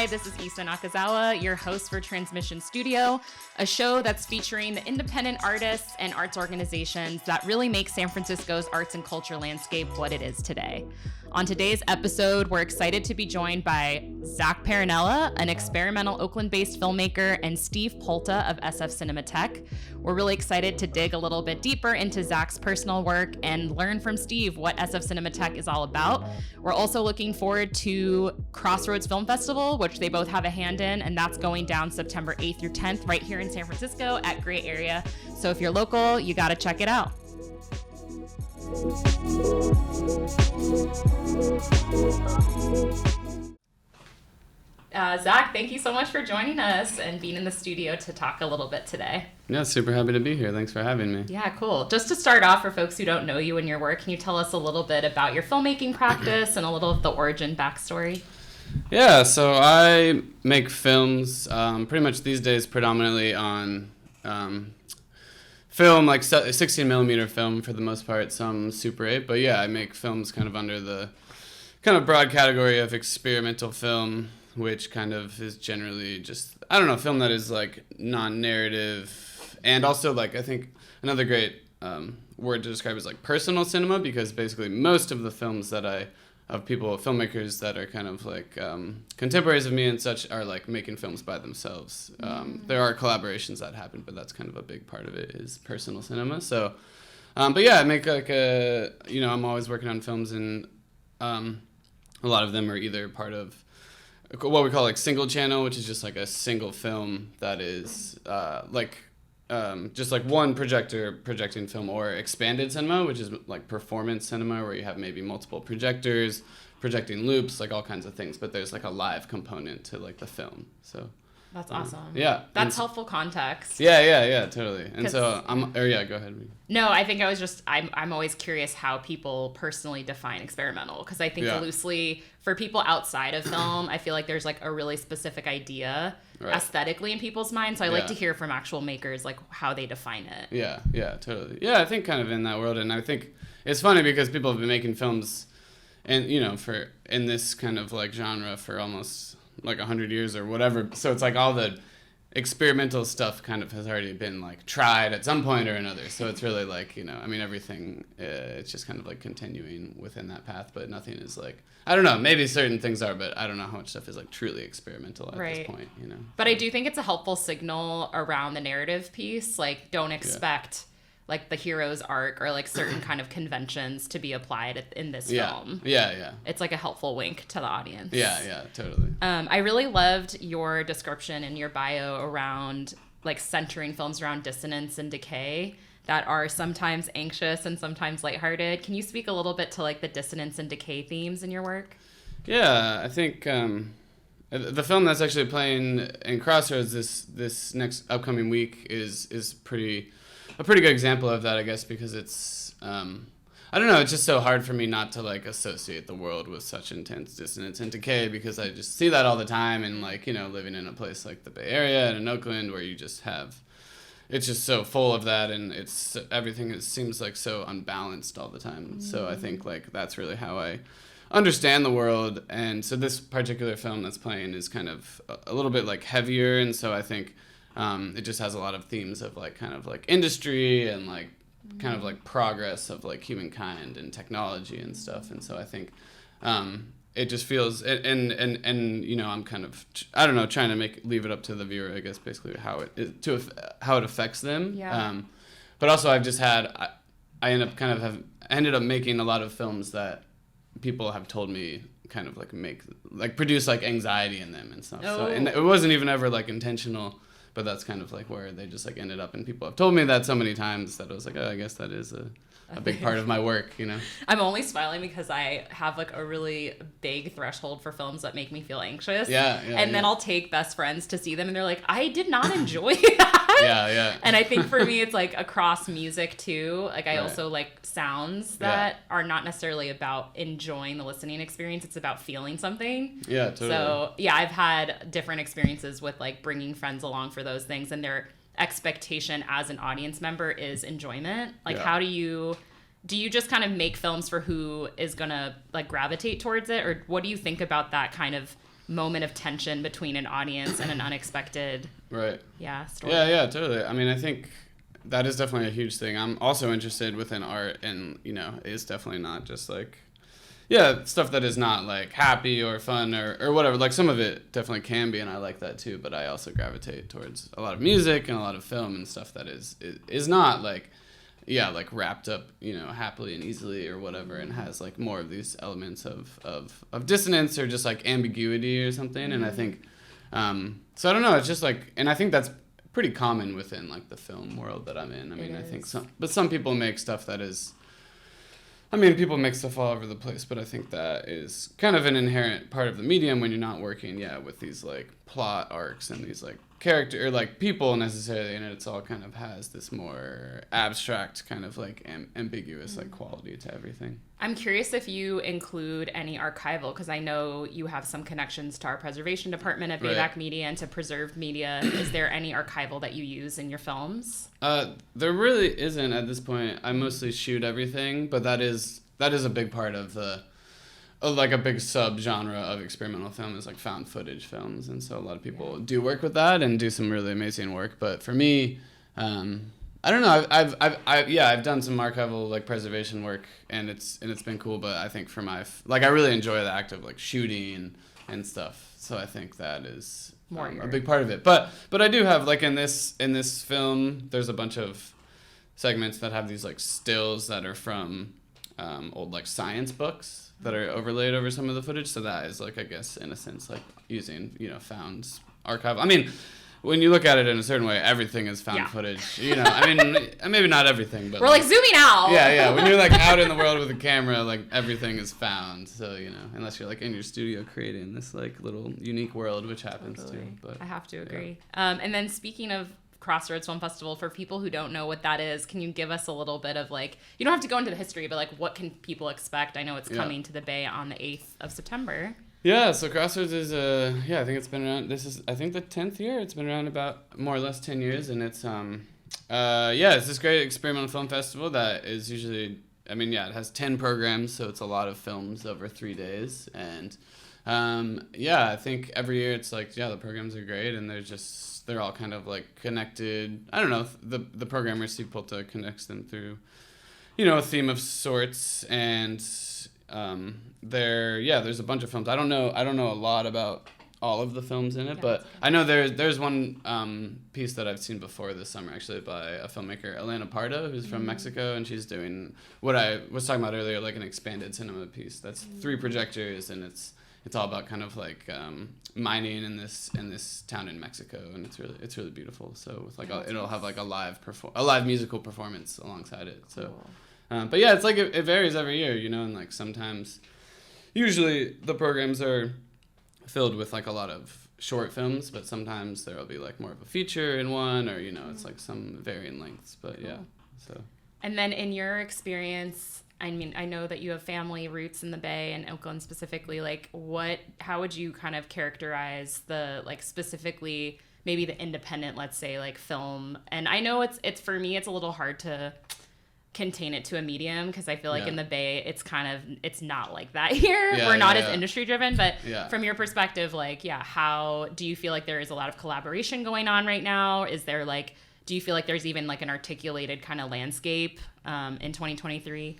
Hi, this is Issa Nakazawa, your host for Transmission Studio, a show that's featuring the independent artists and arts organizations that really make San Francisco's arts and culture landscape what it is today. On today's episode, we're excited to be joined by Zack Parrinella, an experimental Oakland-based filmmaker, and Steve Polta of SF Cinematheque. We're really excited to dig a little bit deeper into Zack's personal work and learn from Steve what SF Cinematheque is all about. We're also looking forward to CROSSROADS Film Festival, which they both have a hand in, and that's going down September 8th through 10th right here in San Francisco at Gray Area. So if you're local, you got to check it out. Zack, thank you so much for joining us and being in the studio to talk a little bit today. Yeah, super happy to be here. Thanks for having me. Yeah, cool. Just to start off, for folks who don't know you and your work, can you tell us a little bit about your filmmaking practice and a little of the origin backstory? Yeah, so I make films pretty much these days predominantly on film, like 16 millimeter film for the most part, some Super 8. But yeah, I make films kind of under the kind of broad category of experimental film, which kind of is generally just, I don't know, film that is like non-narrative. And also like, I think another great word to describe is like personal cinema, because basically most of the films that filmmakers that are kind of like contemporaries of me and such are like making films by themselves. There are collaborations that happen, but that's kind of a big part of it is personal cinema. So, but yeah, I make like I'm always working on films, and a lot of them are either part of what we call like single channel, which is just like a single film that is just like one projector projecting film, or expanded cinema, which is like performance cinema, where you have maybe multiple projectors projecting loops, like all kinds of things, but there's like a live component to like the film. So that's awesome. Yeah, that's helpful context. Yeah, totally. And so go ahead. No, I think I'm always curious how people personally define experimental, because I think loosely for people outside of film, I feel like there's like a really specific idea aesthetically in people's minds. So I like to hear from actual makers like how they define it. Yeah, totally. Yeah, I think kind of in that world, and I think it's funny because people have been making films, and for in this kind of like genre for almost like 100 years or whatever. So it's like all the experimental stuff kind of has already been like tried at some point or another. So it's really like, everything, it's just kind of like continuing within that path, but nothing is like, I don't know, maybe certain things are, but I don't know how much stuff is like truly experimental at this point, But I do think it's a helpful signal around the narrative piece. Like, don't expect like the hero's arc or like certain kind of conventions to be applied in this film. Yeah. It's like a helpful wink to the audience. Yeah, totally. I really loved your description in your bio around like centering films around dissonance and decay that are sometimes anxious and sometimes lighthearted. Can you speak a little bit to like the dissonance and decay themes in your work? Yeah, I think the film that's actually playing in CROSSROADS this next upcoming week is a pretty good example of that, I guess, because it's, I don't know, it's just so hard for me not to, like, associate the world with such intense dissonance and decay, because I just see that all the time, and, like, living in a place like the Bay Area and in Oakland, where you just have, it's just so full of that, and everything seems, like, so unbalanced all the time. So I think, like, that's really how I understand the world, and so this particular film that's playing is kind of a little bit, like, heavier, and so I think it just has a lot of themes of like kind of like industry and like kind of like progress of like humankind and technology and stuff. And so I think it just feels and I'm kind of I don't know, trying to leave it up to the viewer, I guess, basically how it affects them. But also I've just had I ended up making a lot of films that people have told me kind of like produce like anxiety in them and stuff. So and it wasn't even ever like intentional. But that's kind of like where they just like ended up, and people have told me that so many times that I was like, I guess that is a big part of my work, I'm only smiling because I have like a really big threshold for films that make me feel anxious. And then I'll take best friends to see them, and they're like, I did not enjoy that. Yeah. And I think for me, it's like across music too. Like I also like sounds that are not necessarily about enjoying the listening experience. It's about feeling something. Yeah, totally. So yeah, I've had different experiences with like bringing friends along for those things, and their expectation as an audience member is enjoyment. Like how do you just kind of make films for who is gonna like gravitate towards it, or what do you think about that kind of moment of tension between an audience and an unexpected Right. story. Yeah, totally. I mean, I think that is definitely a huge thing. I'm also interested within art, and it's definitely not just like stuff that is not like happy or fun or whatever. Like some of it definitely can be, and I like that too, but I also gravitate towards a lot of music and a lot of film and stuff that is not like like wrapped up, happily and easily or whatever, and has like more of these elements of dissonance or just like ambiguity or something. And I think, so I don't know, it's just like, and I think that's pretty common within like the film world that I'm in. I mean, I think some people make stuff that is, people make stuff all over the place, but I think that is kind of an inherent part of the medium when you're not working, with these like plot arcs and these like character or like people necessarily, and it's all kind of has this more abstract kind of like ambiguous like quality to everything. I'm curious if you include any archival, because I know you have some connections to our preservation department at Bayback Media and to preserved media. Is there any archival that you use in your films? There really isn't at this point. I mostly shoot everything, but that is a big part of like a big subgenre of experimental film is like found footage films, and so a lot of people do work with that and do some really amazing work. But for me, I don't know. I've done some archival like preservation work, and it's been cool. But I think for my I really enjoy the act of like shooting and stuff. So I think that is a big part of it. But I do have like in this film, there's a bunch of segments that have these like stills that are from old like science books that are overlaid over some of the footage. So that is like, I guess in a sense, like using found archive. I mean, when you look at it in a certain way, everything is found footage. I mean, maybe not everything, but we're like zooming out. Yeah. When you're like out in the world with a camera, like everything is found. So unless you're like in your studio creating this like little unique world, which happens too. But I have to agree. And then speaking of CROSSROADS Film Festival, for people who don't know what that is, can you give us a little bit of like, you don't have to go into the history, but like what can people expect? I know it's coming to the Bay on the 8th of September. Yeah, so CROSSROADS is I think it's been around, this is I think the 10th year. It's been around about more or less 10 years, and it's it's this great experimental film festival that is usually, it has 10 programs, so it's a lot of films over 3 days. And I think every year it's like, the programs are great, and they're all kind of like connected. I don't know, the programmer Steve Polta connects them through, a theme of sorts. And there's a bunch of films. I don't know a lot about all of the films in it, but I know there's one piece that I've seen before this summer, actually, by a filmmaker, Elena Pardo, who's from Mexico, and she's doing what I was talking about earlier, like an expanded cinema piece that's 3 projectors, and it's all about kind of like mining in this town in Mexico, and it's really beautiful. So with like it'll have like a live musical performance alongside it. So, cool. But it's like it varies every year, and like sometimes, usually the programs are filled with like a lot of short films, but sometimes there'll be like more of a feature in one, or it's like some varying lengths. But so. And then in your experience, I mean, I know that you have family roots in the Bay and Oakland specifically. Like, how would you kind of characterize the, like, specifically maybe the independent, let's say, like, film? And I know it's for me, it's a little hard to contain it to a medium, because I feel like in the Bay, it's not like that here. We're not as industry driven, but from your perspective, like, how do you feel like there is a lot of collaboration going on right now? Is there like, do you feel like there's even like an articulated kind of landscape in 2023?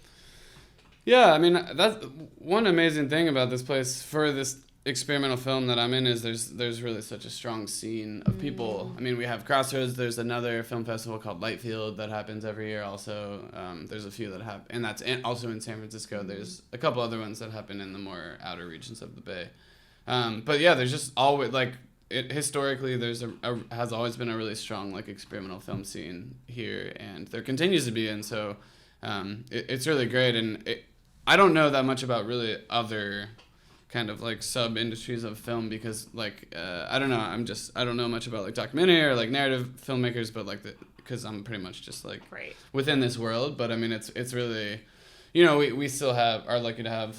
Yeah, I mean, that's one amazing thing about this place for this experimental film that I'm in, is there's really such a strong scene of people. I mean, we have CROSSROADS. There's another film festival called Lightfield that happens every year also. There's a few that have, and that's also in San Francisco. There's a couple other ones that happen in the more outer regions of the Bay. But there's just always, like, historically, has always been a really strong, like, experimental film scene here, and there continues to be, and so it's really great. And I don't know that much about really other kind of like sub industries of film, because like I don't know, I don't know much about like documentary or like narrative filmmakers, but like because I'm pretty much just like within this world. But I mean, it's really, we still are lucky to have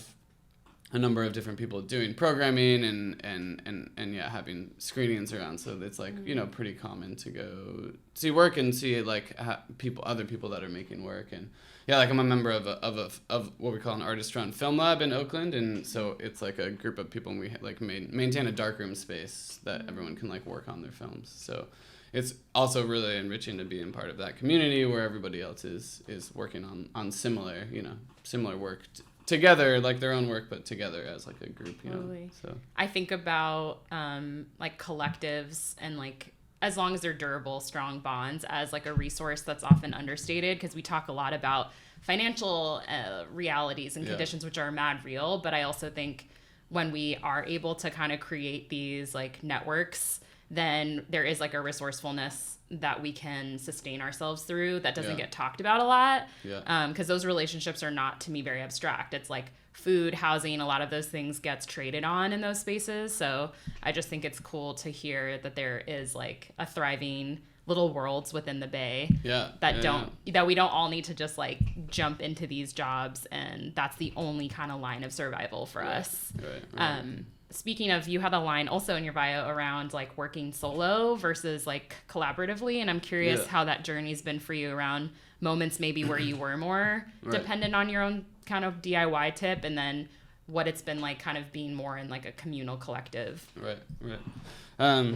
a number of different people doing programming and yeah, having screenings around. So it's like, you know, pretty common to go see work and see like other people that are making work. And yeah, like I'm a member of what we call an artist-run film lab in Oakland, and so it's like a group of people, and we like maintain a darkroom space that everyone can like work on their films. So it's also really enriching to be in part of that community where everybody else is working on similar work together, like their own work, but together as like a group, you know. So I think about like collectives and like, as long as they're durable, strong bonds, as like a resource that's often understated, because we talk a lot about financial realities and conditions, which are mad real. But I also think when we are able to kind of create these like networks, then there is like a resourcefulness that we can sustain ourselves through that doesn't get talked about a lot. Because those relationships are not, to me, very abstract. It's like food, housing, a lot of those things gets traded on in those spaces. So I just think it's cool to hear that there is like a thriving little worlds within the Bay that we don't all need to just like jump into these jobs and that's the only kind of line of survival for us. Speaking of, you had a line also in your bio around like working solo versus like collaboratively, and I'm curious how that journey's been for you around moments maybe where you were more dependent on your own kind of DIY tip, and then what it's been like kind of being more in like a communal collective. It's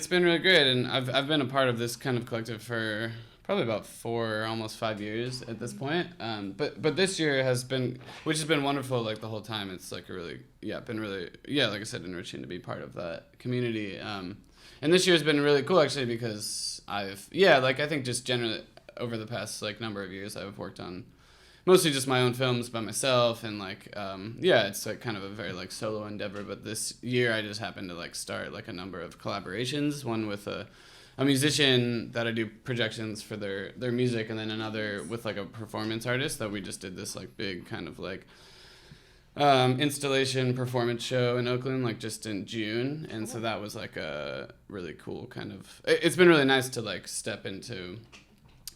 been really great, and I've been a part of this kind of collective for probably about 4, almost 5 years at this point. But this year has been, which has been wonderful, like the whole time. It's like been really, like I said, enriching to be part of that community. And this year has been really cool actually, because I think just generally over the past like number of years, I've worked on mostly just my own films by myself, and like, it's like kind of a very like solo endeavor. But this year I just happened to like start like a number of collaborations, one with a musician that I do projections for their music, and then another with like a performance artist that we just did this like big kind of like installation performance show in Oakland like just in June. And so that was like a really cool kind of, it's been really nice to like step into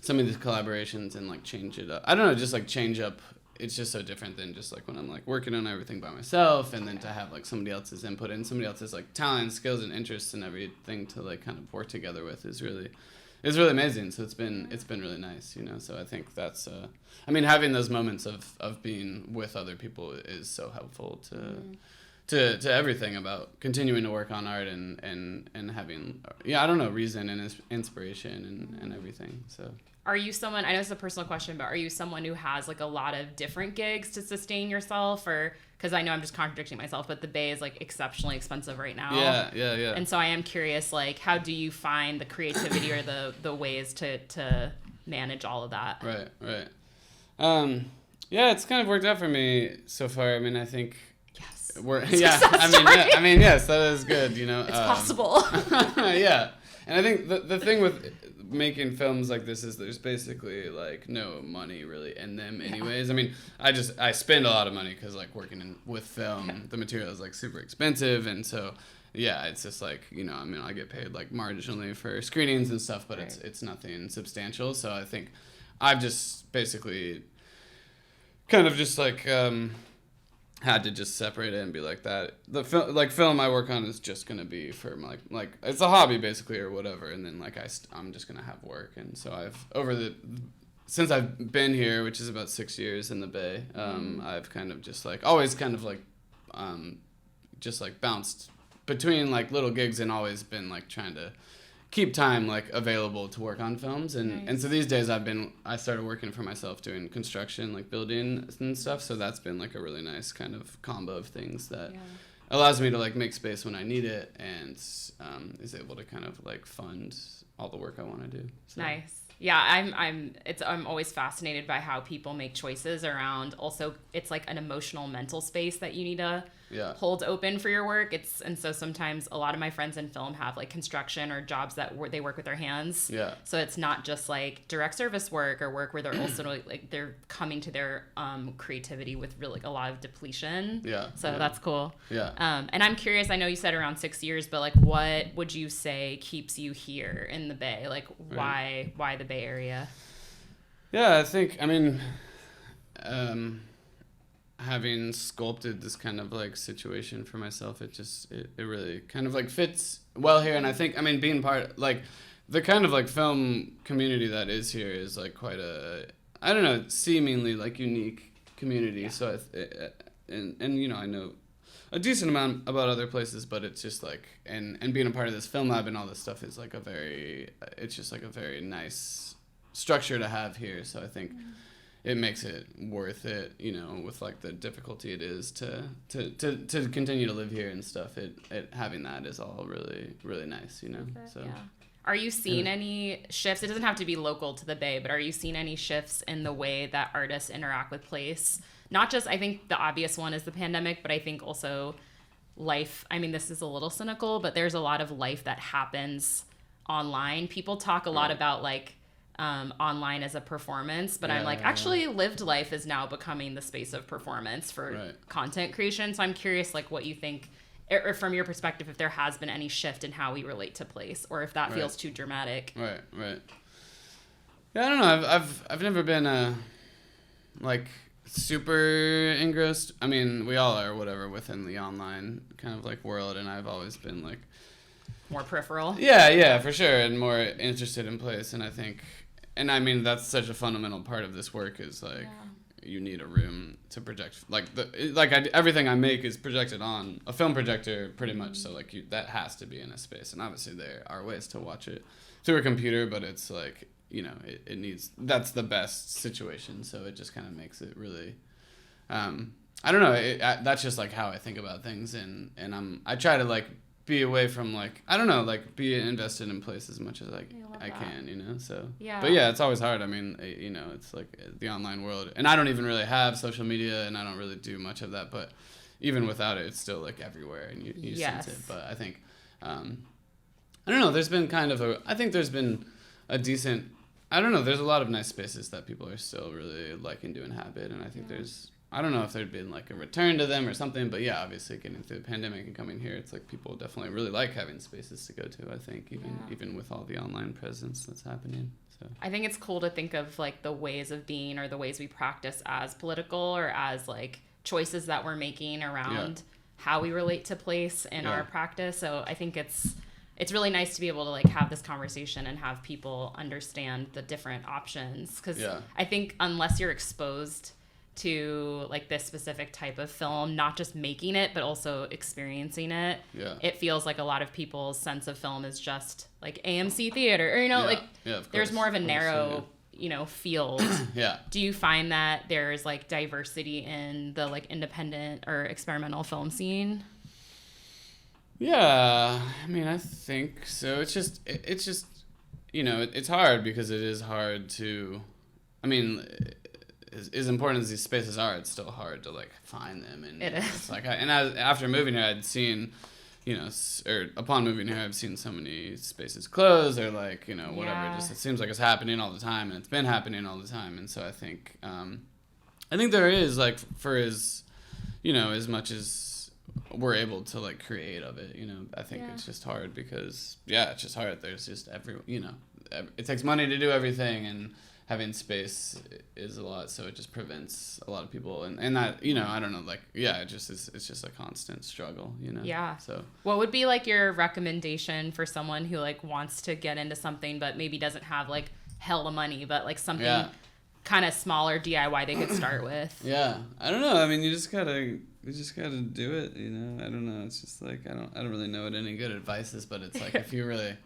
some of these collaborations and like change it up. I don't know, just like change up. It's just so different than just like when I'm like working on everything by myself, and then to have like somebody else's input and somebody else's like talent, skills, and interests and everything to like kind of work together with is really amazing. So it's been really nice, you know. So I think that's having those moments of being with other people is so helpful to everything about continuing to work on art and having reason and inspiration and everything. So are you someone, I know it's a personal question, but are you someone who has like a lot of different gigs to sustain yourself? Or, because I know I'm just contradicting myself, but the Bay is like exceptionally expensive right now. Yeah. And so I am curious, like, how do you find the creativity or the ways to manage all of that? Right. It's kind of worked out for me so far. I mean, I think yes, that is good, you know. It's possible. Yeah. And I think the thing with making films like this is there's basically like no money really in them anyways. I mean, I spend a lot of money because like working with film, the material is like super expensive, and so it's just like, you know, I mean, I get paid like marginally for screenings and stuff, but it's nothing substantial. So I think I've just basically kind of just like had to just separate it and be like that. The film I work on is just gonna be for like it's a hobby basically or whatever, and then like I'm just gonna have work. And so since I've been here, which is about 6 years in the Bay, I've kind of just like always kind of like just like bounced between like little gigs and always been like trying to keep time like available to work on films. And so these days I started working for myself doing construction, like building and stuff. So that's been like a really nice kind of combo of things that allows me to like make space when I need it, and is able to kind of like fund all the work I want to do. So. Nice. Yeah, I'm always fascinated by how people make choices around, also it's like an emotional mental space that you need to hold open for your work. And so sometimes a lot of my friends in film have like construction or jobs that they work with their hands. Yeah. So it's not just like direct service work or work where they're also like they're coming to their creativity with really a lot of depletion. Yeah. So that's cool. Yeah. And I'm curious, I know you said around 6 years, but like what would you say keeps you here in the Bay? Like why the Bay Area? Yeah, I think, I mean, having sculpted this kind of like situation for myself, it really kind of like fits well here. And I think, I mean, being part, like the kind of like film community that is here is like quite a, I don't know, seemingly like unique community. Yeah. So and you know, I know a decent amount about other places, but it's just like, and being a part of this film lab and all this stuff is like it's just like a very nice structure to have here. So I think it makes it worth it, you know, with like the difficulty it is to continue to live here and stuff. It having that is all really, really nice, you know. So yeah. Are you seeing any shifts? It doesn't have to be local to the Bay, but are you seeing any shifts in the way that artists interact with place? Not just, I think the obvious one is the pandemic, but I think also life. I mean, this is a little cynical, but there's a lot of life that happens online. People talk a lot about like online as a performance, but I'm like, actually lived life is now becoming the space of performance for content creation. So I'm curious, like what you think, or from your perspective, if there has been any shift in how we relate to place, or if that feels too dramatic. Right. Yeah, I don't know. I've never been like super engrossed. I mean, we all are, whatever, within the online kind of like world, and I've always been like more peripheral. Yeah, for sure, and more interested in place. And I think, and I mean, that's such a fundamental part of this work is like you need a room to project. Like everything I make is projected on a film projector, pretty much. So like that has to be in a space, and obviously there are ways to watch it through a computer, but it's like, you know, it needs, that's the best situation. So it just kind of makes it really, I don't know. That's just like how I think about things. And I try to like be away from like, I don't know, like be invested in place as much as I can, you know? So, but yeah, it's always hard. I mean, you know, it's like the online world, and I don't even really have social media, and I don't really do much of that, but even without it, it's still like everywhere, and you sense it. But I think, I don't know, there's been kind of there's been a decent, I don't know, there's a lot of nice spaces that people are still really liking to inhabit, and I think I don't know if there'd been like a return to them or something, but yeah, obviously getting through the pandemic and coming here, it's like people definitely really like having spaces to go to, I think, even with all the online presence that's happening. So I think it's cool to think of like the ways of being or the ways we practice as political or as like choices that we're making around how we relate to place in our practice. So I think it's really nice to be able to like have this conversation and have people understand the different options, because I think unless you're exposed to like this specific type of film, not just making it but also experiencing it, it feels like a lot of people's sense of film is just like AMC theater, or you know, there's more of a narrow you know, field. Do you find that there's like diversity in the like independent or experimental film scene? Yeah, I mean, I think so. It's just, you know, it's hard because it is hard to, I mean, as important as these spaces are, it's still hard to like find them. And it is. It's like, after moving here, I'd seen, you know, or upon moving here, I've seen so many spaces close or like, you know, whatever. Just it seems like it's happening all the time, and it's been happening all the time. And so I think there is like, for as, you know, as much as we're able to like create of it, you know, I think it's just hard because it's just hard. There's just it takes money to do everything, and having space is a lot, so it just prevents a lot of people, and that, you know, I don't know, like, it's just a constant struggle, you know. So what would be like your recommendation for someone who like wants to get into something but maybe doesn't have like hella money, but like something kind of smaller DIY they could start with? I don't know, I mean, you just gotta do it, you know. I don't know, it's just like I don't really know what any good advice is, but it's like if you really,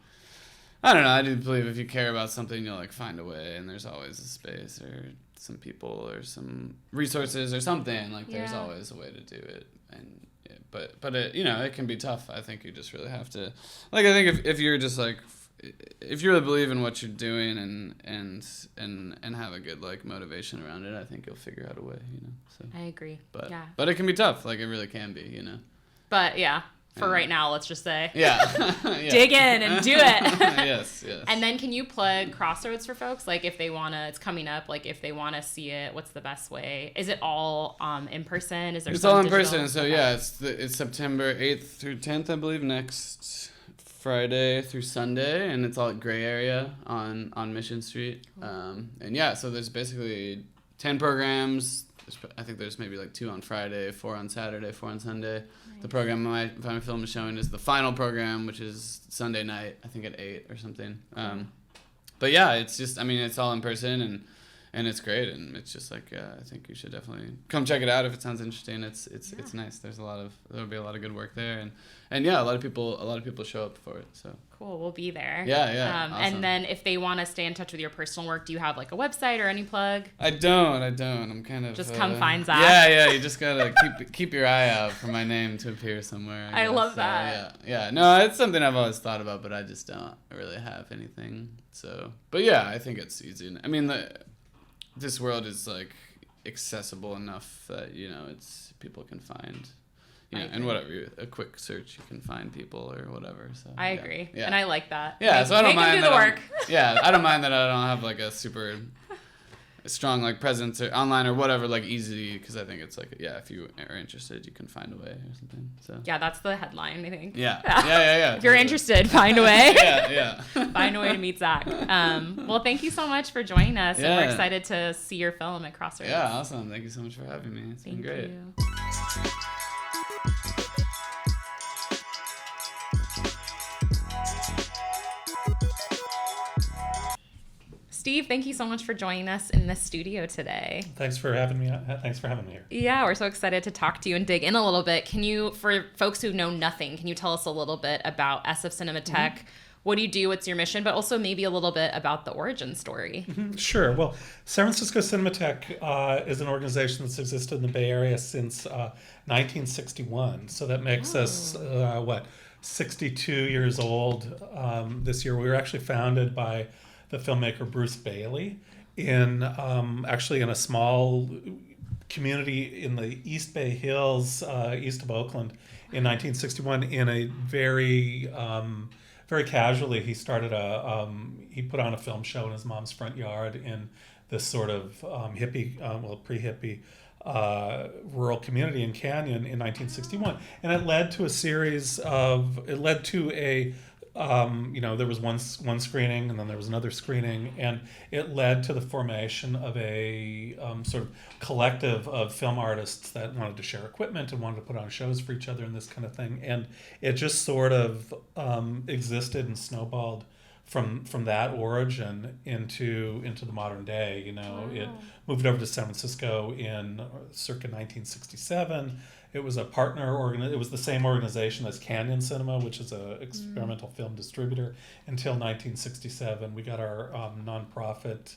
I don't know, I do believe if you care about something, you'll like find a way, and there's always a space or some people or some resources or something, like there's always a way to do it. And but it, you know, it can be tough. I think you just really have to, like, I think if you're just like, if you really believe in what you're doing and have a good like motivation around it, I think you'll figure out a way, you know. So I agree. But it can be tough, like it really can be, you know. But for right now, let's just say. Dig in and do it. Yes. And then can you plug Crossroads for folks? Like if they want to, it's coming up, like if they want to see it, what's the best way? Is it all in person? Is there It's all in person. So it's September 8th through 10th, I believe, next Friday through Sunday, and it's all at Gray Area on Mission Street. And so there's basically 10 programs. I think there's maybe like 2 on Friday, 4 on Saturday, 4 on Sunday. Nice. The program my film is showing is the final program, which is Sunday night, I think at 8 or something. But yeah, it's just, I mean, it's all in person and it's great, and it's just like, I think you should definitely come check it out if it sounds interesting. It's nice. There'll be a lot of good work there, and yeah, a lot of people show up for it. So cool, we'll be there. Yeah. Awesome. And then if they want to stay in touch with your personal work, do you have like a website or any plug? I don't. I'm kind of just come find Zack. Yeah. You just gotta keep your eye out for my name to appear somewhere. I love that. Yeah. No, it's something I've always thought about, but I just don't really have anything. So, but yeah, I think it's easy. I mean, this world is like accessible enough that it's people can find, and whatever, a quick search you can find people or whatever. So I agree, and I like that. Yeah, so I don't mind do the work. I don't mind that I don't have like a super strong like presence or online or whatever, like easy, because I think it's like, if you are interested, you can find a way or something. So yeah, that's the headline, I think. Yeah. If you're interested, find a way. Yeah. Find a way to meet Zack. Well, thank you so much for joining us, and we're excited to see your film at CROSSROADS. Yeah, awesome. Thank you so much for having me. It's been great. Thank you. Steve, thank you so much for joining us in the studio today. Thanks for having me here. Yeah, we're so excited to talk to you and dig in a little bit. Can you, for folks who know nothing, can you tell us a little bit about SF Cinematheque? Mm-hmm. What do you do? What's your mission? But also maybe a little bit about the origin story. Mm-hmm. Sure. Well, San Francisco Cinematheque is an organization that's existed in the Bay Area since 1961. So that makes us, 62 years old this year. We were actually founded by the filmmaker Bruce Bailey in a small community in the East Bay Hills, east of Oakland, in 1961. In a very casually, he started he put on a film show in his mom's front yard in this sort of pre-hippie rural community in Canyon in 1961, and it led to there was one screening, and then there was another screening, and it led to the formation of a sort of collective of film artists that wanted to share equipment and wanted to put on shows for each other and this kind of thing. And it just sort of existed and snowballed from that origin into the modern day. Wow. It moved over to San Francisco in circa 1967. It was a it was the same organization as Canyon Cinema, which is an experimental film distributor, until 1967. We got our nonprofit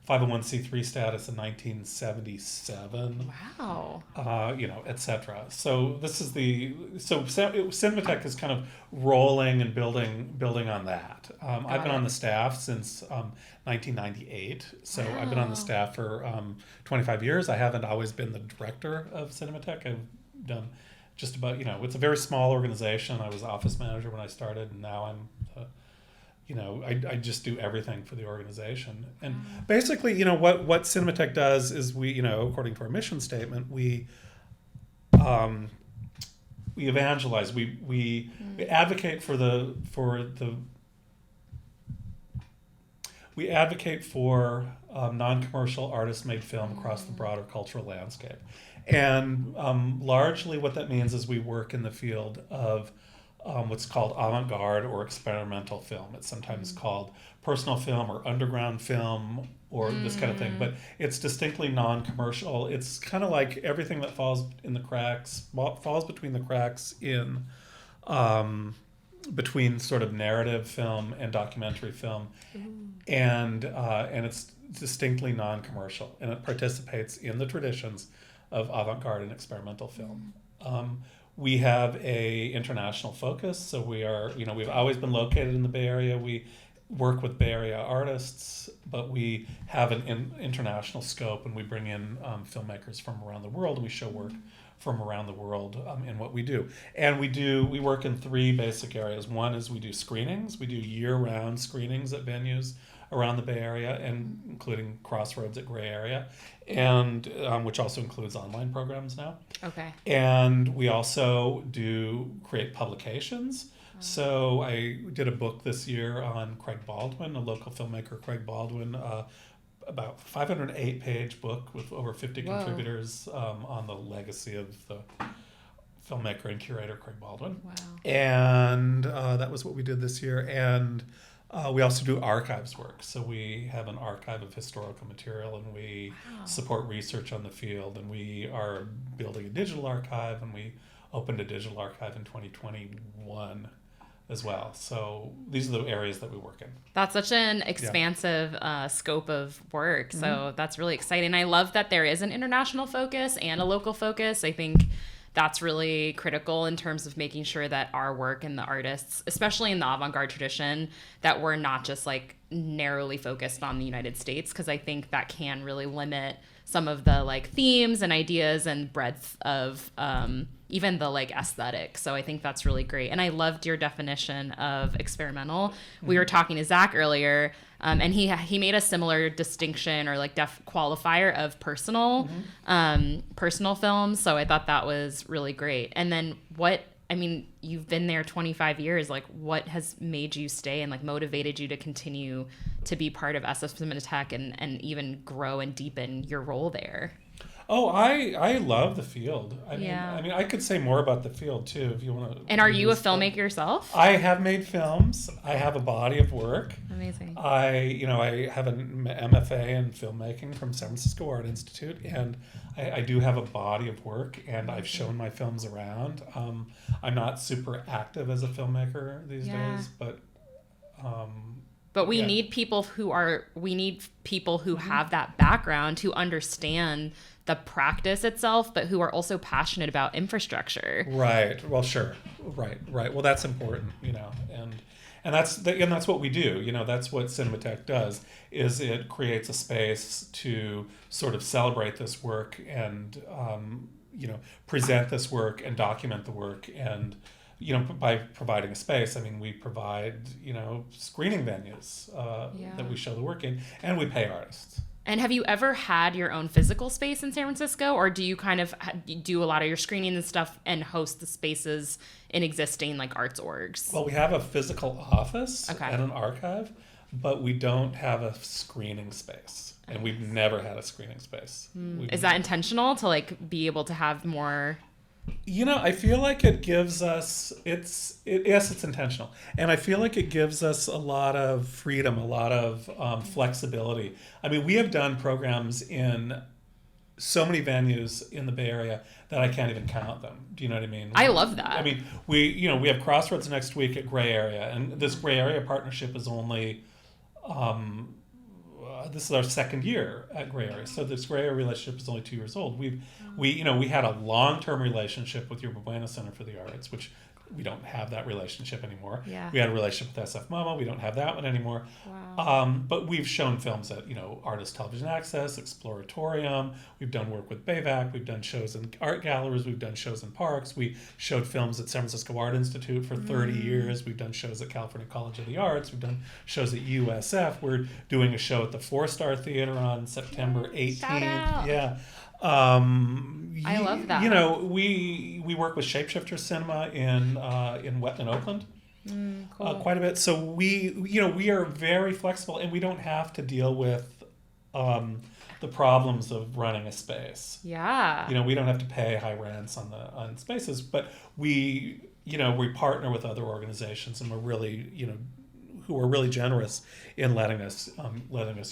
501c3 status in 1977. Wow. Et cetera. So Cinematheque is kind of rolling and building on that. I've been on the staff since 1998. So wow. I've been on the staff for 25 years. I haven't always been the director of Cinematheque. I've done just about, it's a very small organization. I was office manager when I started, and now I'm I just do everything for the organization. And basically, what Cinematheque does is we, according to our mission statement, we evangelize. We advocate for non-commercial artist-made film across the broader cultural landscape. And largely what that means is we work in the field of what's called avant-garde or experimental film. It's sometimes called personal film or underground film or this kind of thing, but it's distinctly non-commercial. It's kind of like everything that falls between the cracks in between sort of narrative film and documentary film, and it's distinctly non-commercial, and it participates in the traditions of avant-garde and experimental film. We have a international focus, so we are, we've always been located in the Bay Area. We work with Bay Area artists, but we have an international scope, and we bring in filmmakers from around the world, and we show work from around the world in what we do. And we work in 3 basic areas. One is we do screenings. We do year-round screenings at venues around the Bay Area, and including CROSSROADS at Gray Area, and which also includes online programs now. Okay. And we also create publications. So I did a book this year on Craig Baldwin, a local filmmaker, Craig Baldwin, about 508-page book with over 50 Whoa. contributors on the legacy of the filmmaker and curator Craig Baldwin. Wow. And that was what we did this year. And we also do archives work. So we have an archive of historical material, and we support research on the field. And we are building a digital archive, and we opened a digital archive in 2021 as well. So these are the areas that we work in. That's such an expansive scope of work. So that's really exciting. I love that there is an international focus and a local focus. I think that's really critical in terms of making sure that our work and the artists, especially in the avant-garde tradition, that we're not just like narrowly focused on the United States, because I think that can really limit some of the like themes and ideas and breadth of even the like aesthetic. So I think that's really great. And I loved your definition of experimental. We were talking to Zack earlier, and he made a similar distinction or like qualifier of personal films. So I thought that was really great. And then you've been there 25 years. Like, what has made you stay and like motivated you to continue to be part of SF Cinematheque and even grow and deepen your role there? Oh, I love the field. I mean, I could say more about the field too, if you want to. And are you a filmmaker yourself? I have made films. I have a body of work. Amazing. I have an MFA in filmmaking from San Francisco Art Institute, and I do have a body of work, and I've shown my films around. I'm not super active as a filmmaker these days, but. But we need people who have that background, who understand the practice itself, but who are also passionate about infrastructure. Right. Well, sure. Right. Well, that's important, and that's what we do. That's what Cinematheque does, is it creates a space to sort of celebrate this work and, present this work and document the work. And, by providing a space, we provide, screening venues that we show the work in, and we pay artists. And have you ever had your own physical space in San Francisco, or do you kind of do a lot of your screening and stuff and host the spaces in existing like arts orgs? Well, we have a physical office and an archive, but we don't have a screening space, and we've never had a screening space. Is that intentional to like be able to have more? I feel like it gives us, yes, it's intentional. And I feel like it gives us a lot of freedom, a lot of flexibility. We have done programs in so many venues in the Bay Area that I can't even count them. Do you know what I mean? I love that. We have CROSSROADS next week at Gray Area, and this Gray Area partnership is only, this is our second year at Gray Area. So this Gray Area relationship is only 2 years old. We had a long-term relationship with Yerba Buena Center for the Arts, which we don't have that relationship anymore. Yeah. We had a relationship with SF MoMA. We don't have that one anymore. Wow. But we've shown films at, Artist Television Access, Exploratorium. We've done work with BAVAC. We've done shows in art galleries. We've done shows in parks. We showed films at San Francisco Art Institute for 30 years. We've done shows at California College of the Arts. We've done shows at USF. We're doing a show at the 4-Star Theater on September 18th. Shout out. Yeah. I love that. We work with Shapeshifter Cinema in Oakland. Cool. Quite a bit. So we are very flexible, and we don't have to deal with the problems of running a space. Yeah. We don't have to pay high rents on spaces, but we partner with other organizations, and we're really who are really generous in letting us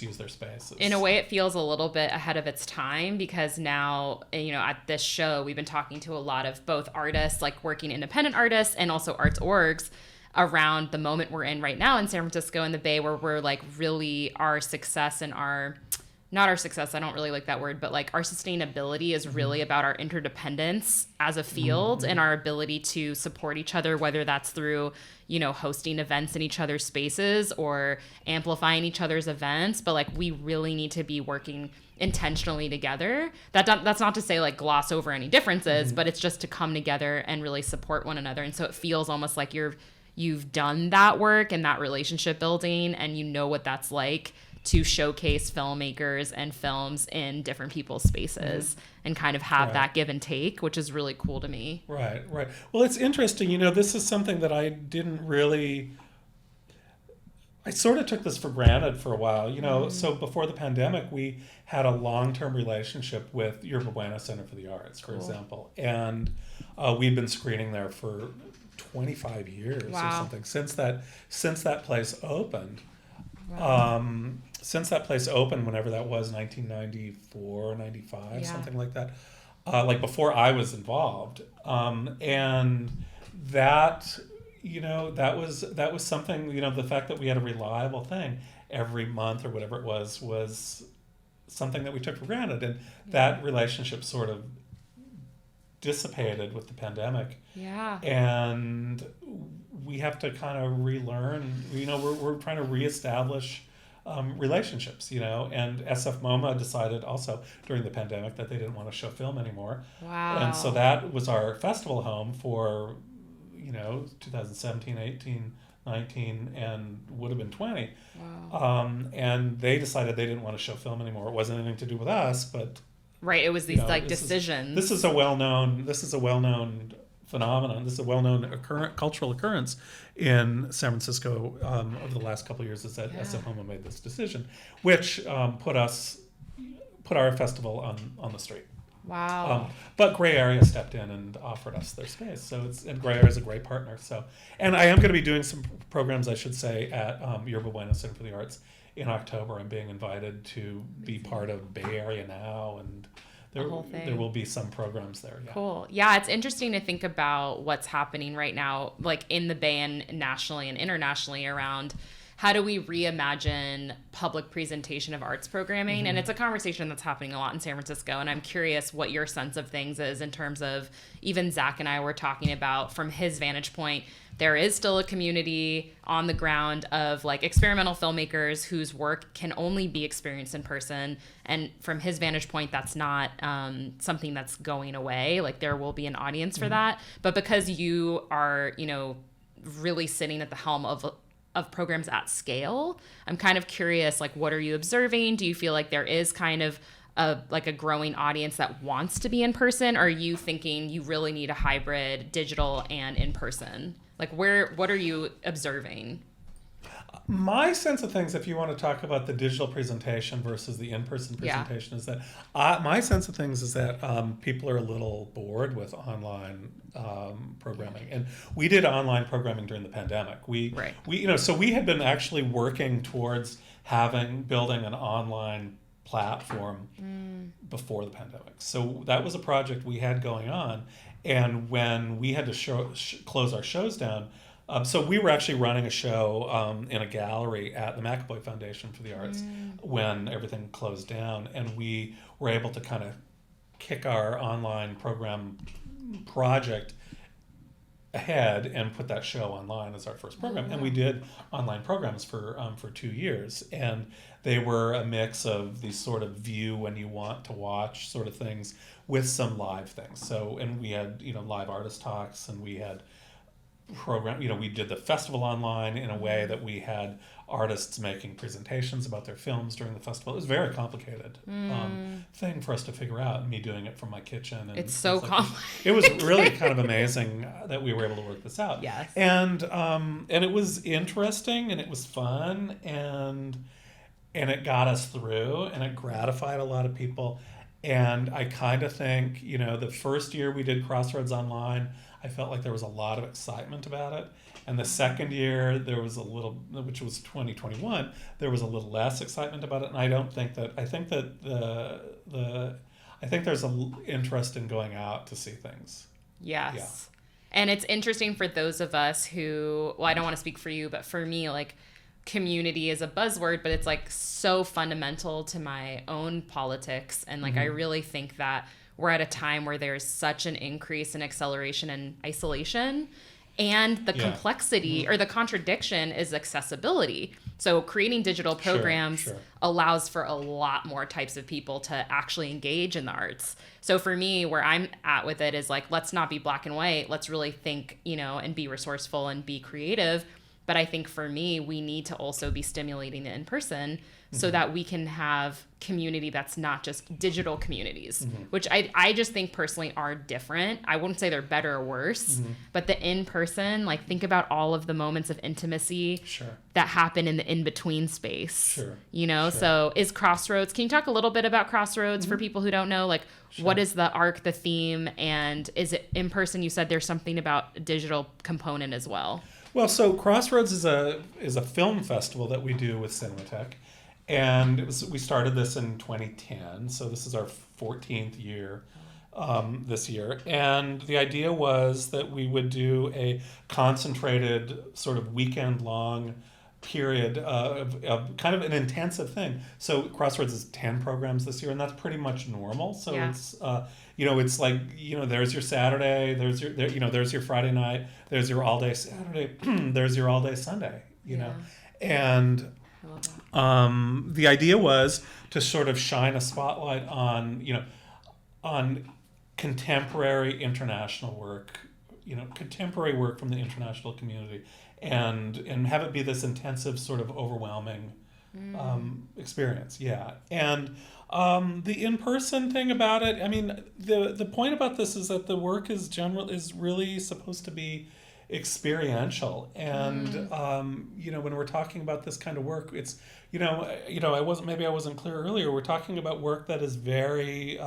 use their spaces. In a way, it feels a little bit ahead of its time, because now, at this show, we've been talking to a lot of both artists, like working independent artists, and also arts orgs around the moment we're in right now in San Francisco and the Bay, where we're like really our success and not our success, I don't really like that word, but like our sustainability is really about our interdependence as a field and our ability to support each other, whether that's through, hosting events in each other's spaces or amplifying each other's events. But like, we really need to be working intentionally together. That's not to say like gloss over any differences, but it's just to come together and really support one another. And so it feels almost like you've done that work and that relationship building, and you know what that's like to showcase filmmakers and films in different people's spaces and kind of have that give and take, which is really cool to me. Right. Well, it's interesting. This is something that I didn't really... I sort of took this for granted for a while, So before the pandemic, we had a long-term relationship with Yerba Buena Center for the Arts, for example, and we'd been screening there for 25 years or something since that place opened. Since that place opened, whenever that was, 1994, 95, something like that, like before I was involved, and that. That was something, the fact that we had a reliable thing every month or whatever it was something that we took for granted. And that relationship sort of dissipated with the pandemic. Yeah. And we have to kind of relearn, we're trying to reestablish relationships, and SF MoMA decided also during the pandemic that they didn't want to show film anymore. Wow. And so that was our festival home for 2017, 18, 19, and would have been 20. Wow. And they decided they didn't want to show film anymore. It wasn't anything to do with us, but right. It was these decisions. This is a well-known phenomenon. This is a well-known cultural occurrence in San Francisco over the last couple of years. Is that SF MoMA made this decision, which put our festival on the street. Wow. But Gray Area stepped in and offered us their space. And Gray Area is a great partner. And I am going to be doing some programs, I should say, at Yerba Buena Center for the Arts in October. I'm being invited to be part of Bay Area Now, and there will be some programs there. Yeah. Cool. Yeah, it's interesting to think about what's happening right now, like in the Bay and nationally and internationally around how do we reimagine public presentation of arts programming? Mm-hmm. And it's a conversation that's happening a lot in San Francisco. And I'm curious what your sense of things is in terms of, even Zach and I were talking about from his vantage point, there is still a community on the ground of like experimental filmmakers whose work can only be experienced in person. And from his vantage point, that's not something that's going away. Like there will be an audience for that. But because you are, really sitting at the helm of programs at scale, I'm kind of curious, like, what are you observing? Do you feel like there is kind of a growing audience that wants to be in person? Or are you thinking you really need a hybrid digital and in person? Like what are you observing? My sense of things, if you want to talk about the digital presentation versus the in-person presentation, is that my sense of things is that people are a little bored with online programming, and we did online programming during the pandemic. So we had been actually working towards building an online platform before the pandemic. So that was a project we had going on, and when we had to close our shows down. So we were actually running a show in a gallery at the McAvoy Foundation for the Arts when everything closed down, and we were able to kind of kick our online program project ahead and put that show online as our first program. And we did online programs for 2 years, and they were a mix of these sort of view when you want to watch sort of things with some live things. So, and we had live artist talks, and we had we did the festival online in a way that we had artists making presentations about their films during the festival. It was a very complicated thing for us to figure out, and me doing it from my kitchen. And it's so complicated. It was really kind of amazing that we were able to work this out. Yes. And it was interesting, and it was fun, and it got us through, and it gratified a lot of people. And I kind of think, the first year we did CROSSROADS Online, I felt like there was a lot of excitement about it. And the second year, there was a little, which was 2021, there was a little less excitement about it. And I think there's an interest in going out to see things. Yes. Yeah. And it's interesting for those of us who, well, I don't want to speak for you, but for me, like, community is a buzzword, but it's like so fundamental to my own politics. And like, I really think that we're at a time where there's such an increase in acceleration and isolation, and the complexity or the contradiction is accessibility. So creating digital programs allows for a lot more types of people to actually engage in the arts. So for me, where I'm at with it is like, let's not be black and white. Let's really think, and be resourceful and be creative. But I think for me, we need to also be stimulating the in-person so that we can have community that's not just digital communities, which I just think personally are different. I wouldn't say they're better or worse, but the in-person, like think about all of the moments of intimacy that happen in the in-between space, you know? So is Crossroads, can you talk a little bit about Crossroads for people who don't know, like what is the arc, the theme, and is it in person? You said there's something about a digital component as well. Well, so Crossroads is a film festival that we do with Cinematheque, and we started this in 2010. So this is our 14th year this year, and the idea was that we would do a concentrated sort of weekend-long period of kind of an intensive thing. So Crossroads is 10 programs this year, and that's pretty much normal. So it's it's like, there's your Saturday, there's your Friday night, there's your all day Saturday, there's your all day Sunday, know. And the idea was to sort of shine a spotlight on contemporary international work, contemporary work from the international community, and have it be this intensive, sort of overwhelming experience. And the in-person thing about it, I mean, the point about this is that the work is really supposed to be experiential, and when we're talking about this kind of work, it's I wasn't clear earlier. We're talking about work that is very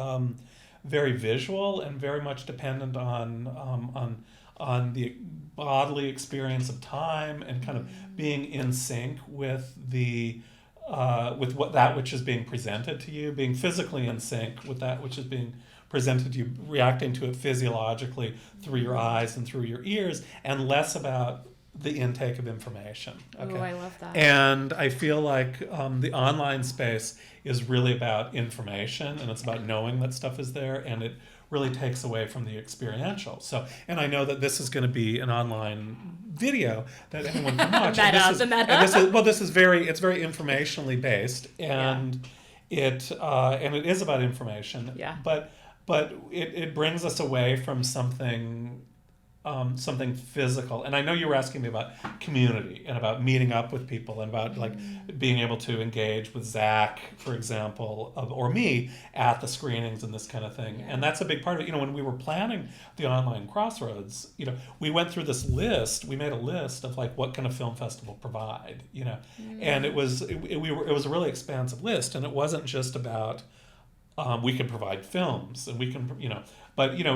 very visual and very much dependent on the bodily experience of time, and kind of being in sync with that which is being presented to you, being physically in sync with that which is being presented to you, reacting to it physiologically through your eyes and through your ears, and less about the intake of information. Okay. Oh, I love that. And I feel like the online space is really about information, and it's about knowing that stuff is there, and it really takes away from the experiential. So, and I know that this is going to be an online video that anyone can watch. This is very informationally based, and it is about information. Yeah. But it brings us away from something physical. And I know you were asking me about community and about meeting up with people and about like being able to engage with Zack, for example, or me at the screenings and this kind of thing. And that's a big part of it. When we were planning the online Crossroads, we went through this list. We made a list of like, what can a film festival provide, and it was a really expansive list, and it wasn't just about we can provide films, and we can, but the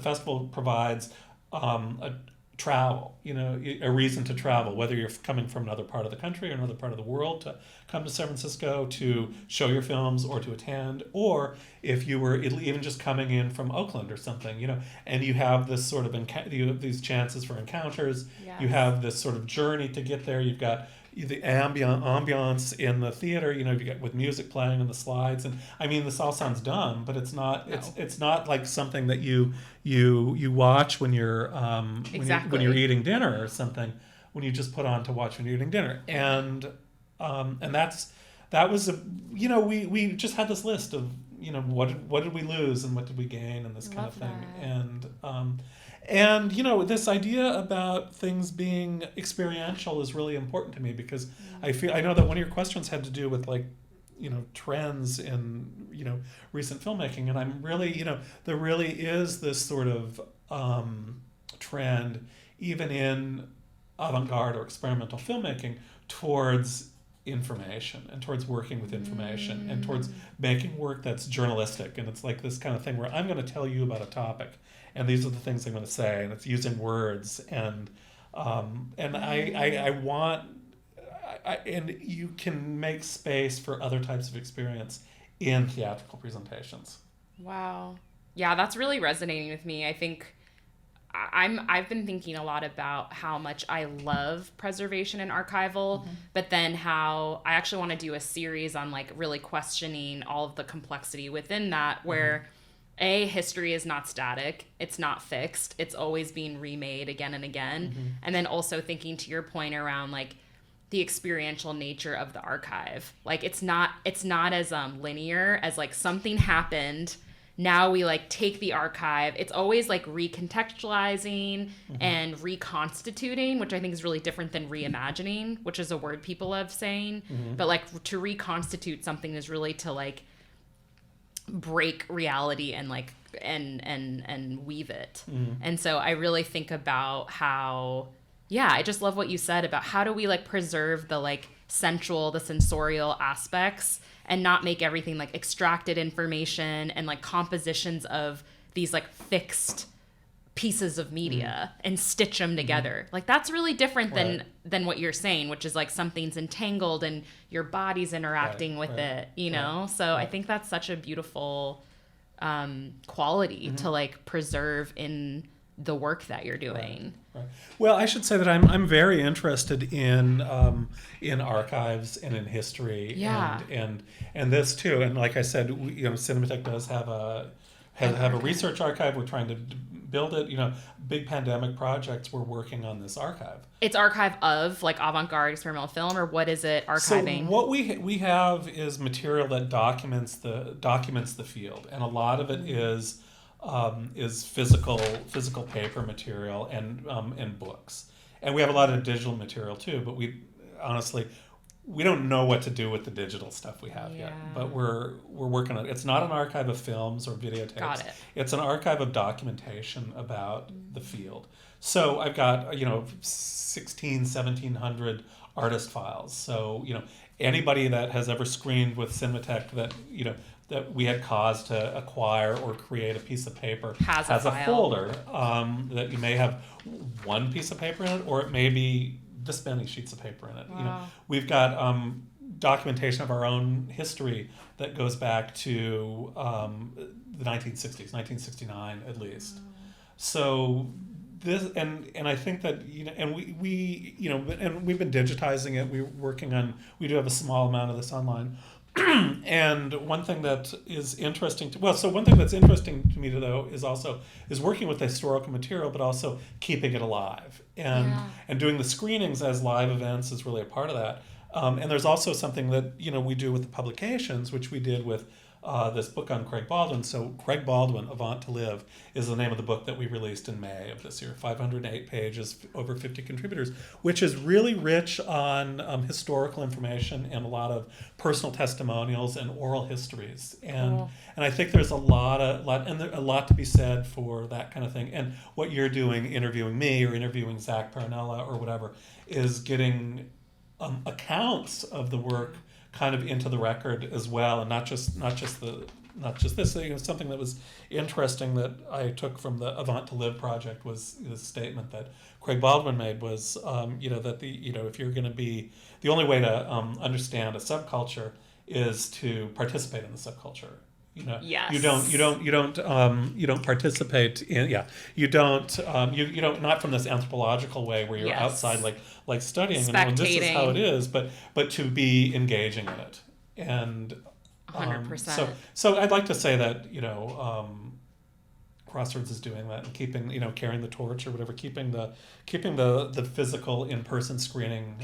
festival provides a travel, a reason to travel, whether you're coming from another part of the country or another part of the world to come to San Francisco to show your films or to attend, or if you were even just coming in from Oakland or something, and you have this sort of you have these chances for encounters. Yes. You have this sort of journey to get there. You've got the ambiance in the theater, you get with music playing and the slides, and I mean, this all sounds dumb, but it's not. No. It's not like something that you watch when you're when you're eating dinner or something. When you just put on to watch when you're eating dinner, and that was we just had this list of what did we lose and what did we gain and this kind of thing, and this idea about things being experiential is really important to me, because I know that one of your questions had to do with like trends in recent filmmaking, and I'm really there really is this sort of trend even in avant-garde or experimental filmmaking towards information and towards working with information and towards making work that's journalistic, and it's like this kind of thing where I'm going to tell you about a topic, and these are the things I'm going to say, and it's using words, and I want, and you can make space for other types of experience in theatrical presentations. Wow. Yeah, that's really resonating with me. I think I've been thinking a lot about how much I love preservation and archival, but then how I actually want to do a series on like really questioning all of the complexity within that, where history is not static, it's not fixed, it's always being remade again and again. And then also thinking to your point around like the experiential nature of the archive. Like it's not as linear as like something happened now we like take the archive. It's always like recontextualizing and reconstituting, which I think is really different than reimagining, which is a word people love saying. But like to reconstitute something is really to like break reality and like and weave it. And so I really think about how, yeah, I just love what you said about how do we like preserve the like sensual, the sensorial aspects and not make everything like extracted information and like compositions of these like fixed pieces of media and stitch them together. Like that's really different than what you're saying, which is like something's entangled and your body's interacting with it, you know? So I think that's such a beautiful quality to like preserve in the work that you're doing. Right. Well, I should say that I'm very interested in archives and in history and this too. And like I said, Cinematheque does have a research archive. We're trying to build it. Big pandemic projects. We're working on this archive. It's archive of like avant-garde experimental film, or what is it archiving? So what we have is material that documents the field, and a lot of it is physical paper material and books, and we have a lot of digital material too. But we don't know what to do with the digital stuff we have yet. But we're working on it. It's not an archive of films or videotapes. Got it. It's an archive of documentation about the field. So I've got 1,1700 artist files. So anybody that has ever screened with Cinematheque that we had cause to acquire or create a piece of paper has a folder that you may have one piece of paper in it, or it may be this many sheets of paper in it. Wow. We've got documentation of our own history that goes back to the 1960s, 1969 at least. So this and I think that and we and we've been digitizing it. We do have a small amount of this online. And one thing that is interesting one thing that's interesting to me though is working with historical material, but also keeping it alive and doing the screenings as live events is really a part of that. And there's also something that we do with the publications, which we did with this book on Craig Baldwin. So Craig Baldwin, Avant to Live, is the name of the book that we released in May of this year. 508 pages, over 50 contributors, which is really rich on historical information and a lot of personal testimonials and oral histories. And I think there's a lot to be said for that kind of thing. And what you're doing, interviewing me or interviewing Zack Parrinella or whatever, is getting accounts of the work kind of into the record as well, and not just this. Something that was interesting that I took from the Avant to Live project was the statement that Craig Baldwin made was that if you're going to be, the only way to understand a subculture is to participate in the subculture. Yes. You don't participate in you don't not from this anthropological way where you're outside like studying and this is how it is, but to be engaging in it. And 100%. So I'd like to say that CROSSROADS is doing that and keeping carrying the torch or whatever, keeping the physical in-person screening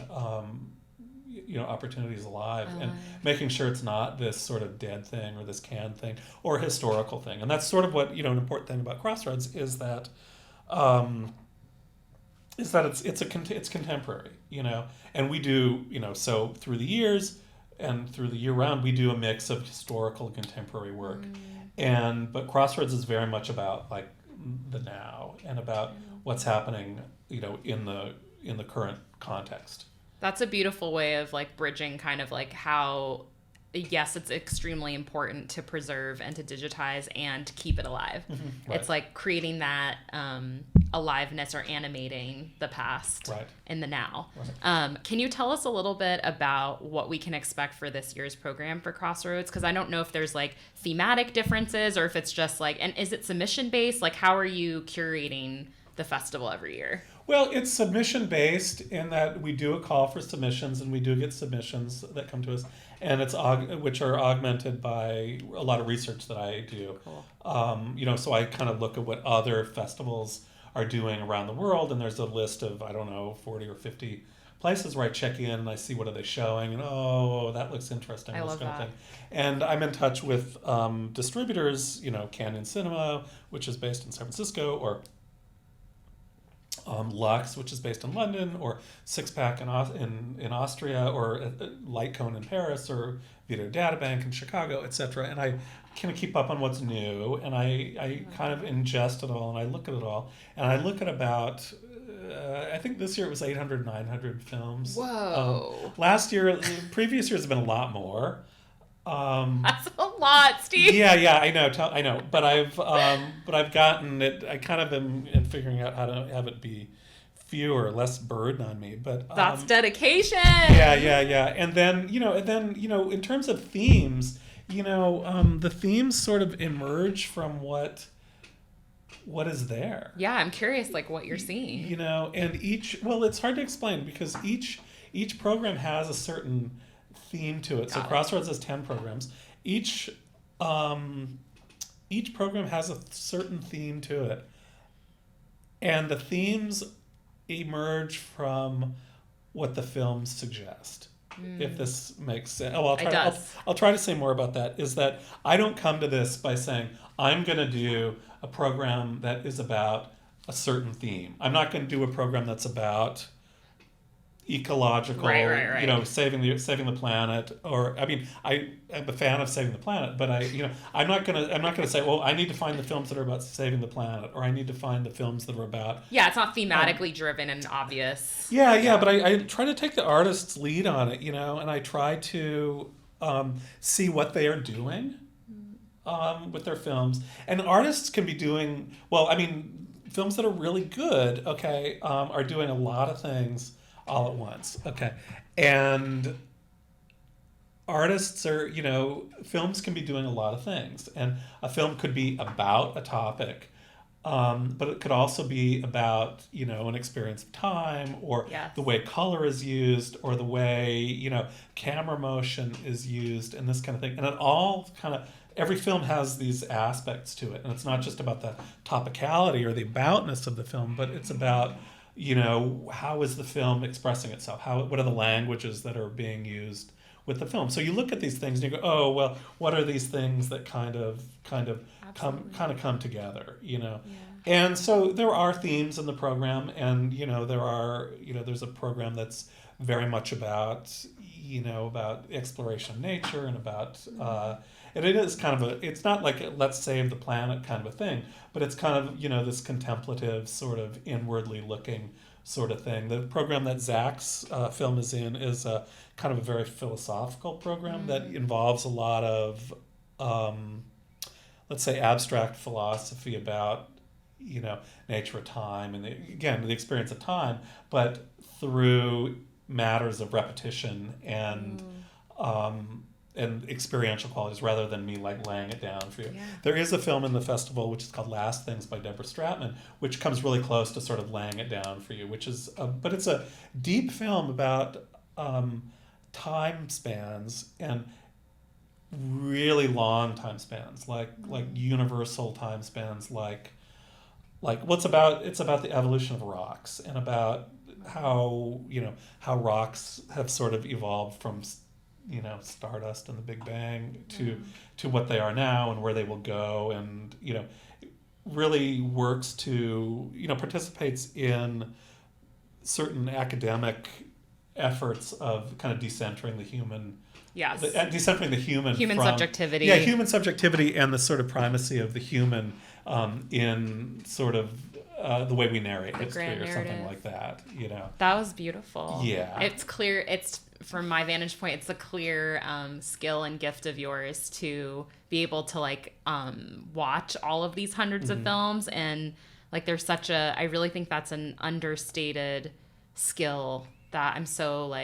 opportunities alive, and making sure it's not this sort of dead thing or this canned thing or historical thing. And that's sort of what an important thing about CROSSROADS is that it's contemporary, and we do so through the years and through the year round we do a mix of historical and contemporary work, but CROSSROADS is very much about like the now and about what's happening in the current context. That's a beautiful way of like bridging kind of like how, yes, it's extremely important to preserve and to digitize and keep it alive. Right. It's like creating that aliveness or animating the past in the now. Right. Can you tell us a little bit about what we can expect for this year's program for CROSSROADS? Because I don't know if there's like thematic differences or if it's just like, and is it submission based? Like how are you curating the festival every year? Well, it's submission-based in that we do a call for submissions, and we do get submissions that come to us, and which are augmented by a lot of research that I do. Cool. So I kind of look at what other festivals are doing around the world, and there's a list of 40 or 50 places where I check in and I see what are they showing, and oh, that looks interesting. I this love kind that. of thing. And I'm in touch with distributors, Canyon Cinema, which is based in San Francisco, or Lux, which is based in London, or Six Pack in Austria, or Light Cone in Paris, or Video Databank in Chicago, etc. And I kind of keep up on what's new, and I kind of ingest it all, and I look at it all, and I look at about, I think this year it was 800, 900 films. Whoa. Last year, previous years have been a lot more. That's a lot, Steve. Yeah, I know. But I've gotten it. I kind of am in figuring out how to have it be fewer, less burden on me. But That's dedication. Yeah. And then in terms of themes, the themes sort of emerge from what is there. Yeah, I'm curious, like what you're seeing. And it's hard to explain because each program has a certain theme to it. So CROSSROADS has 10 programs. Each program has a certain theme to it, and the themes emerge from what the films suggest. If this makes sense. I'll try to say more about that. Is that I don't come to this by saying I'm going to do a program that is about a certain theme. I'm not going to do a program that's about ecological, right. saving the planet. Or I'm a fan of saving the planet, but I'm not gonna say, well, I need to find the films that are about saving the planet, or I need to find the films that are about. Yeah, it's not thematically driven and obvious. Yeah, but I try to take the artist's lead on it, and I try to see what they are doing with their films. And artists can be doing films that are really good. Are doing a lot of things all at once. And artists are, films can be doing a lot of things. And a film could be about a topic, but it could also be about, an experience of time, or the way color is used, or the way, camera motion is used, and this kind of thing. And it all every film has these aspects to it. And it's not just about the topicality or the aboutness of the film, but it's about, how is the film expressing itself? What are the languages that are being used with the film? So you look at these things and you go, oh, well, what are these things that kind of come together, Yeah. And so there are themes in the program, and there's a program that's very much about about exploration of nature, and about and it is kind of it's not like a let's save the planet kind of a thing, but it's kind of this contemplative, sort of inwardly looking sort of thing. The program that Zack's film is in is a kind of a very philosophical program that involves a lot of let's say abstract philosophy about nature of time, and the experience of time, but through matters of repetition and experiential qualities, rather than me like laying it down for you. Yeah. There is a film in the festival which is called Last Things by Deborah Stratman, which comes really close to sort of laying it down for you, which is but it's a deep film about time spans, and really long time spans, like universal time spans, like it's about the evolution of rocks, and about how rocks have sort of evolved from stardust and the Big Bang to what they are now, and where they will go, and really works to participates in certain academic efforts of kind of decentering the human. Yes. Decentering the human from, subjectivity. Yeah, human subjectivity, and the sort of primacy of the human in sort of the way we narrate history, or something like that. That was beautiful. Yeah. It's clear. It's, from my vantage point, it's a clear skill and gift of yours to be able to watch all of these hundreds of films, and there's such a. I really think that's an understated skill that I'm so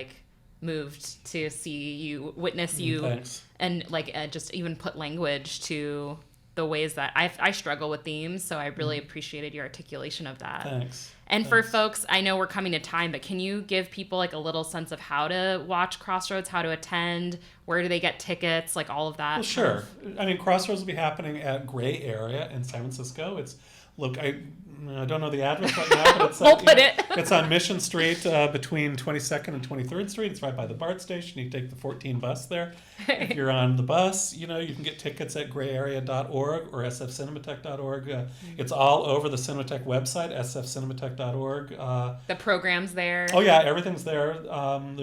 moved to see you, witness you. Thanks. And just even put language to the ways that I struggle with themes. So I really appreciated your articulation of that. Thanks. And for folks, I know we're coming to time, but can you give people a little sense of how to watch CROSSROADS, how to attend, where do they get tickets, all of that? Well, sure. CROSSROADS will be happening at Gray Area in San Francisco. It's look, I don't know the address right now, but it's We'll put it. It's on Mission Street between 22nd and 23rd Street. It's right by the BART station. You take the 14 bus there. If you're on the bus, you can get tickets at grayarea.org or sfcinematheque.org. It's all over the Cinematheque website, sfcinematheque.org. The program's there. Oh yeah, everything's there. There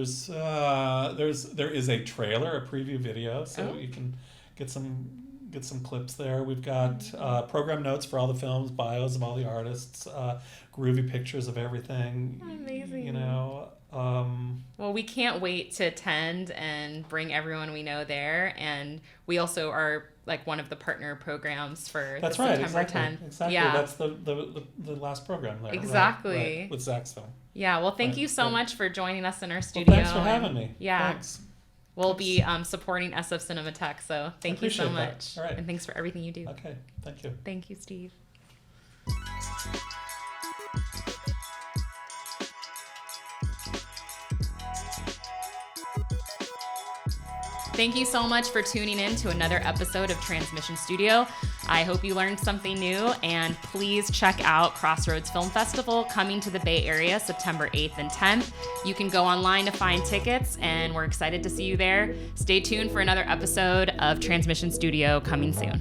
is a trailer, a preview video, so you can get some clips there. We've got program notes for all the films, bios of all the artists, groovy pictures of everything. Amazing. Well, we can't wait to attend and bring everyone we know there. And we also are like one of the partner programs for September 10th. Exactly. Yeah. That's the last program there. Exactly. Right, with Zack's film. Yeah. Well, thank you so much for joining us in our studio. Well, thanks for having me. Yeah. Thanks. We'll be supporting SF Cinematheque, so thank you so much. All right. And thanks for everything you do. Okay, thank you. Thank you, Steve. Thank you so much for tuning in to another episode of Transmission Studio. I hope you learned something new, and please check out CROSSROADS Film Festival coming to the Bay Area September 8th and 10th. You can go online to find tickets, and we're excited to see you there. Stay tuned for another episode of Transmission Studio coming soon.